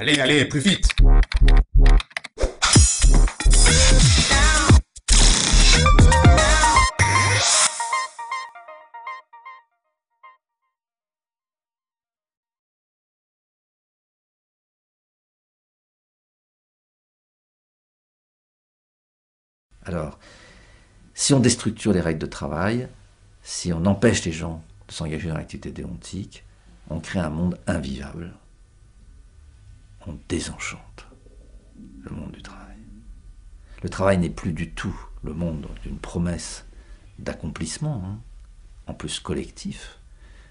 Allez, allez, plus vite! Alors, si on déstructure les règles de travail, si on empêche les gens de s'engager dans l'activité déontique, on crée un monde invivable. On désenchante le monde du travail. Le travail n'est plus du tout le monde d'une promesse d'accomplissement, en plus collectif,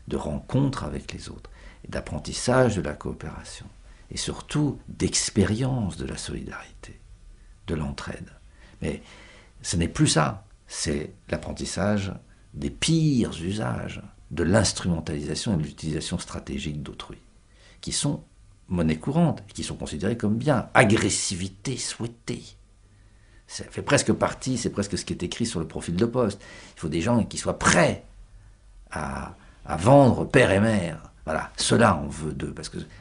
de rencontre avec les autres, et d'apprentissage de la coopération, et surtout d'expérience de la solidarité, de l'entraide. Mais ce n'est plus ça, c'est l'apprentissage des pires usages, de l'instrumentalisation et de l'utilisation stratégique d'autrui, qui sont monnaie courante, et qui sont considérés comme bien. Agressivité souhaitée. Ça fait presque partie, c'est presque ce qui est écrit sur le profil de poste. Il faut des gens qui soient prêts à vendre père et mère. Voilà, cela on veut d'eux,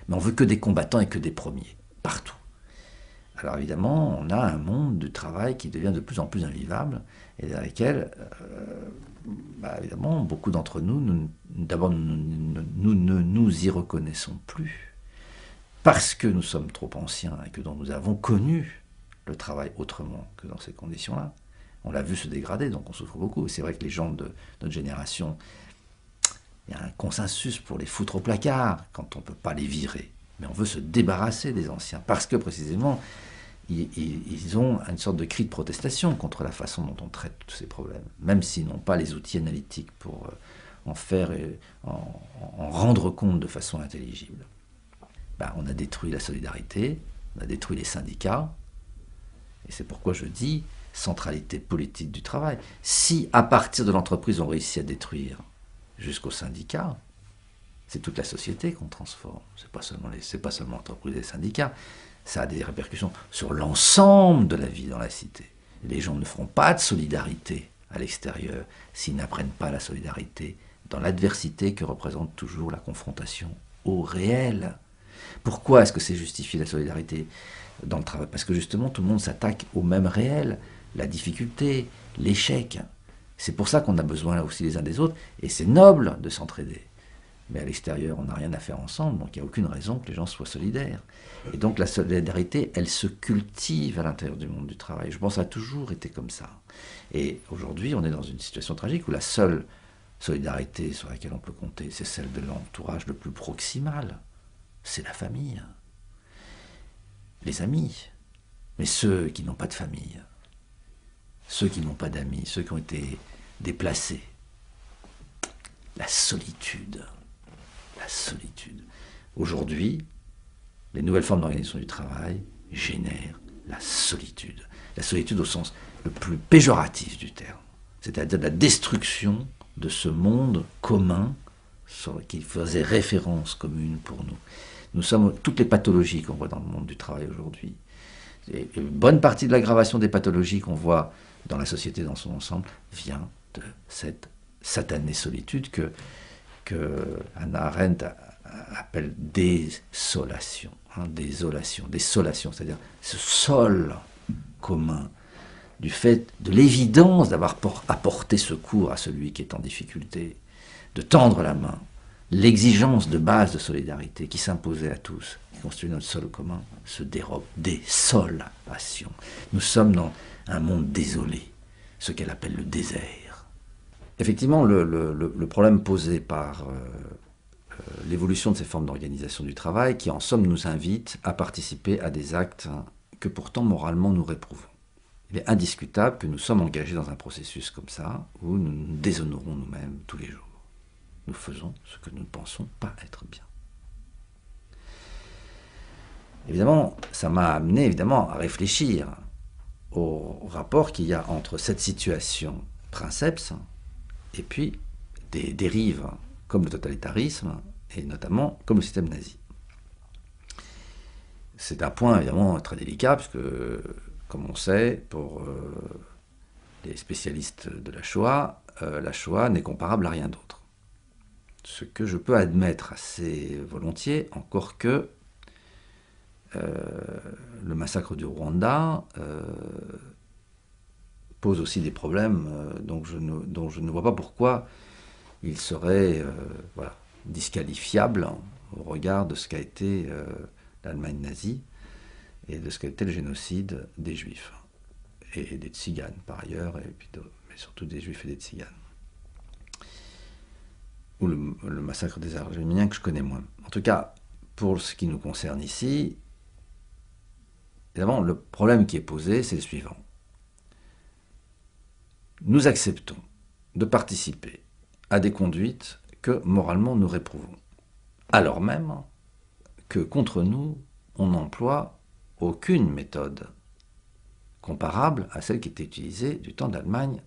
mais on veut que des combattants et que des premiers, partout. Alors évidemment, on a un monde du travail qui devient de plus en plus invivable, et dans lequel, évidemment, beaucoup d'entre nous, d'abord, nous ne nous y reconnaissons plus, parce que nous sommes trop anciens et que nous avons connu le travail autrement que dans ces conditions-là. On l'a vu se dégrader, donc on souffre beaucoup. C'est vrai que les gens de notre génération, il y a un consensus pour les foutre au placard quand on ne peut pas les virer. Mais on veut se débarrasser des anciens, parce que précisément, ils ont une sorte de cri de protestation contre la façon dont on traite tous ces problèmes, même s'ils n'ont pas les outils analytiques pour en faire, en rendre compte de façon intelligible. On a détruit la solidarité, on a détruit les syndicats, et c'est pourquoi je dis centralité politique du travail. Si à partir de l'entreprise on réussit à détruire jusqu'aux syndicats, c'est toute la société qu'on transforme. C'est pas seulement l'entreprise et les syndicats. Ça a des répercussions sur l'ensemble de la vie dans la cité. Les gens ne feront pas de solidarité à l'extérieur s'ils n'apprennent pas la solidarité dans l'adversité que représente toujours la confrontation au réel. Pourquoi est-ce que c'est justifié la solidarité dans le travail? Parce que justement tout le monde s'attaque au même réel, la difficulté, l'échec. C'est pour ça qu'on a besoin aussi les uns des autres, et c'est noble de s'entraider. Mais à l'extérieur, on n'a rien à faire ensemble, donc il n'y a aucune raison que les gens soient solidaires. Et donc la solidarité, elle se cultive à l'intérieur du monde du travail. Je pense que ça a toujours été comme ça. Et aujourd'hui, on est dans une situation tragique où la seule solidarité sur laquelle on peut compter, c'est celle de l'entourage le plus proximal. C'est la famille, les amis. Mais ceux qui n'ont pas de famille, ceux qui n'ont pas d'amis, ceux qui ont été déplacés, la solitude. La solitude. Aujourd'hui, les nouvelles formes d'organisation du travail génèrent la solitude. La solitude au sens le plus péjoratif du terme. C'est-à-dire la destruction de ce monde commun qui faisait référence commune pour nous. Nous sommes toutes les pathologies qu'on voit dans le monde du travail aujourd'hui. Et une bonne partie de l'aggravation des pathologies qu'on voit dans la société dans son ensemble vient de cette satanée solitude que Hannah Arendt appelle désolation, désolation, c'est-à-dire ce sol commun du fait de l'évidence d'avoir apporté secours à celui qui est en difficulté, de tendre la main, l'exigence de base de solidarité qui s'imposait à tous, qui constitue notre sol commun, se dérobe. Désolation. Nous sommes dans un monde désolé, ce qu'elle appelle le désert. Effectivement, le problème posé par l'évolution de ces formes d'organisation du travail, qui en somme nous invite à participer à des actes que pourtant moralement nous réprouvons. Il est indiscutable que nous sommes engagés dans un processus comme ça, où nous nous déshonorons nous-mêmes tous les jours. Nous faisons ce que nous ne pensons pas être bien. Évidemment, ça m'a amené évidemment à réfléchir au rapport qu'il y a entre cette situation princeps et puis des dérives comme le totalitarisme et notamment comme le système nazi. C'est un point évidemment très délicat puisque, comme on sait, pour les spécialistes de la Shoah n'est comparable à rien d'autre. Ce que je peux admettre assez volontiers, encore que le massacre du Rwanda pose aussi des problèmes dont je ne vois pas pourquoi il serait voilà, disqualifiable au regard de ce qu'a été l'Allemagne nazie et de ce qu'a été le génocide des Juifs et des Tziganes par ailleurs, et puis mais surtout des Juifs et des Tziganes. Ou le massacre des Arméniens que je connais moins. En tout cas, pour ce qui nous concerne ici, évidemment, le problème qui est posé, c'est le suivant. Nous acceptons de participer à des conduites que moralement nous réprouvons, alors même que contre nous, on n'emploie aucune méthode comparable à celle qui était utilisée du temps d'Allemagne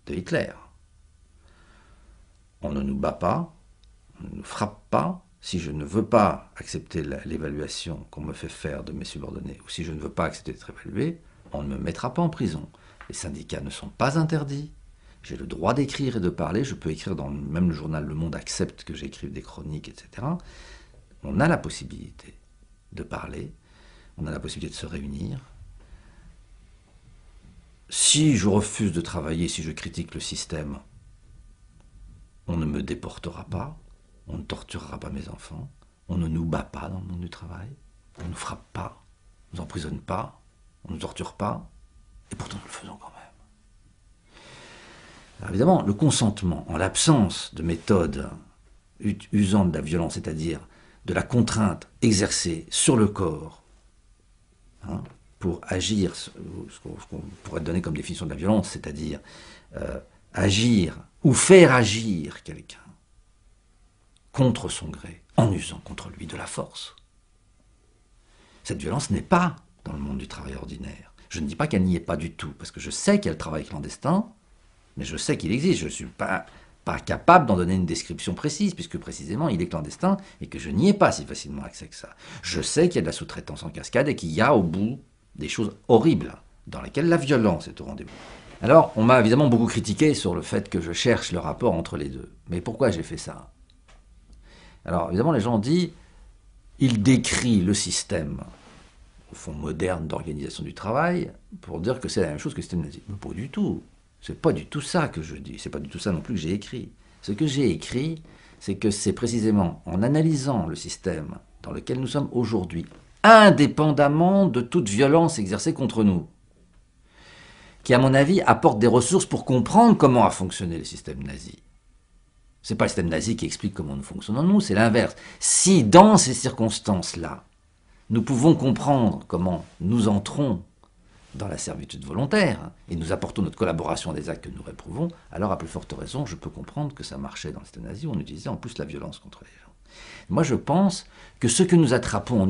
de Hitler. On ne nous bat pas, on ne nous frappe pas. Si je ne veux pas accepter l'évaluation qu'on me fait faire de mes subordonnés, ou si je ne veux pas accepter d'être évalué, on ne me mettra pas en prison. Les syndicats ne sont pas interdits. J'ai le droit d'écrire et de parler. Je peux écrire dans même le journal Le Monde accepte que j'écrive des chroniques, etc. On a la possibilité de parler. On a la possibilité de se réunir. Si je refuse de travailler, si je critique le système, on ne me déportera pas. On ne torturera pas mes enfants. On ne nous bat pas dans le monde du travail. On ne nous frappe pas. On ne nous emprisonne pas. On ne nous torture pas. Et pourtant, nous le faisons quand même. Alors évidemment, le consentement, en l'absence de méthodes usant de la violence, c'est-à-dire de la contrainte exercée sur le corps, pour agir, ce qu'on pourrait donner comme définition de la violence, c'est-à-dire agir ou faire agir quelqu'un contre son gré, en usant contre lui de la force. Cette violence n'est pas dans le monde du travail ordinaire. Je ne dis pas qu'elle n'y est pas du tout, parce que je sais qu'il y a le travail clandestin, mais je sais qu'il existe. Je ne suis pas capable d'en donner une description précise, puisque précisément il est clandestin et que je n'y ai pas si facilement accès que ça. Je sais qu'il y a de la sous-traitance en cascade et qu'il y a au bout des choses horribles, dans lesquelles la violence est au rendez-vous. Alors, on m'a évidemment beaucoup critiqué sur le fait que je cherche le rapport entre les deux. Mais pourquoi j'ai fait ça ? Alors, évidemment, les gens ont dit, il décrit le système, au fond moderne d'organisation du travail, pour dire que c'est la même chose que le système nazi. Mais pas du tout. C'est pas du tout ça que je dis. C'est pas du tout ça non plus que j'ai écrit. Ce que j'ai écrit, c'est que c'est précisément en analysant le système dans lequel nous sommes aujourd'hui, indépendamment de toute violence exercée contre nous, qui, à mon avis, apporte des ressources pour comprendre comment a fonctionné le système nazi. C'est pas le système nazi qui explique comment nous fonctionnons, nous, c'est l'inverse. Si, dans ces circonstances-là, nous pouvons comprendre comment nous entrons dans la servitude volontaire, et nous apportons notre collaboration à des actes que nous réprouvons, alors à plus forte raison, je peux comprendre que ça marchait dans le système nazi, où on utilisait en plus la violence contre les gens. Moi, je pense que ce que nous attrapons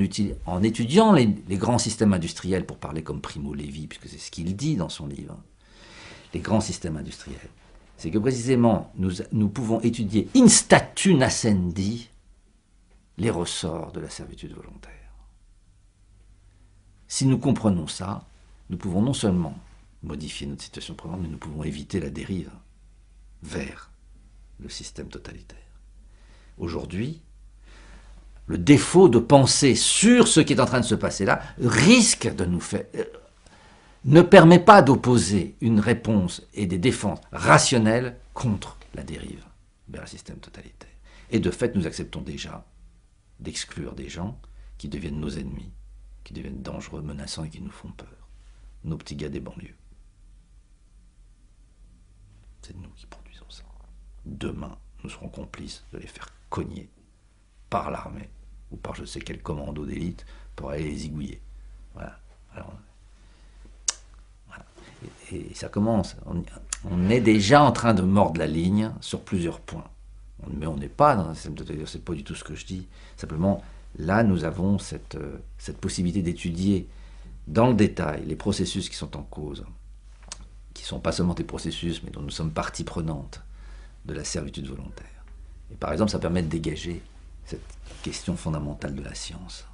en étudiant les grands systèmes industriels, pour parler comme Primo Levi, puisque c'est ce qu'il dit dans son livre, les grands systèmes industriels, c'est que précisément, nous pouvons étudier in statu nascendi les ressorts de la servitude volontaire. Si nous comprenons ça, nous pouvons non seulement modifier notre situation présente, mais nous pouvons éviter la dérive vers le système totalitaire. Aujourd'hui, le défaut de penser sur ce qui est en train de se passer là risque de nous faire... ne permet pas d'opposer une réponse et des défenses rationnelles contre la dérive vers le système totalitaire. Et de fait, nous acceptons déjà d'exclure des gens qui deviennent nos ennemis, qui deviennent dangereux, menaçants et qui nous font peur. Nos petits gars des banlieues. C'est nous qui produisons ça. Demain, nous serons complices de les faire cogner par l'armée ou par je sais quel commando d'élite pour aller les zigouiller. Voilà. Alors, voilà. Et ça commence. On est déjà en train de mordre la ligne sur plusieurs points. Mais on n'est pas dans un système totalitaire, c'est pas du tout ce que je dis. Simplement, là, nous avons cette possibilité d'étudier dans le détail les processus qui sont en cause, qui ne sont pas seulement des processus, mais dont nous sommes partie prenante de la servitude volontaire. Et par exemple, ça permet de dégager cette question fondamentale de la science.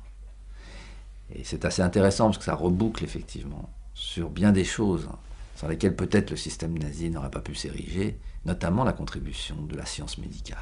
Et c'est assez intéressant parce que ça reboucle effectivement sur bien des choses sur lesquelles peut-être le système nazi n'aurait pas pu s'ériger, notamment la contribution de la science médicale.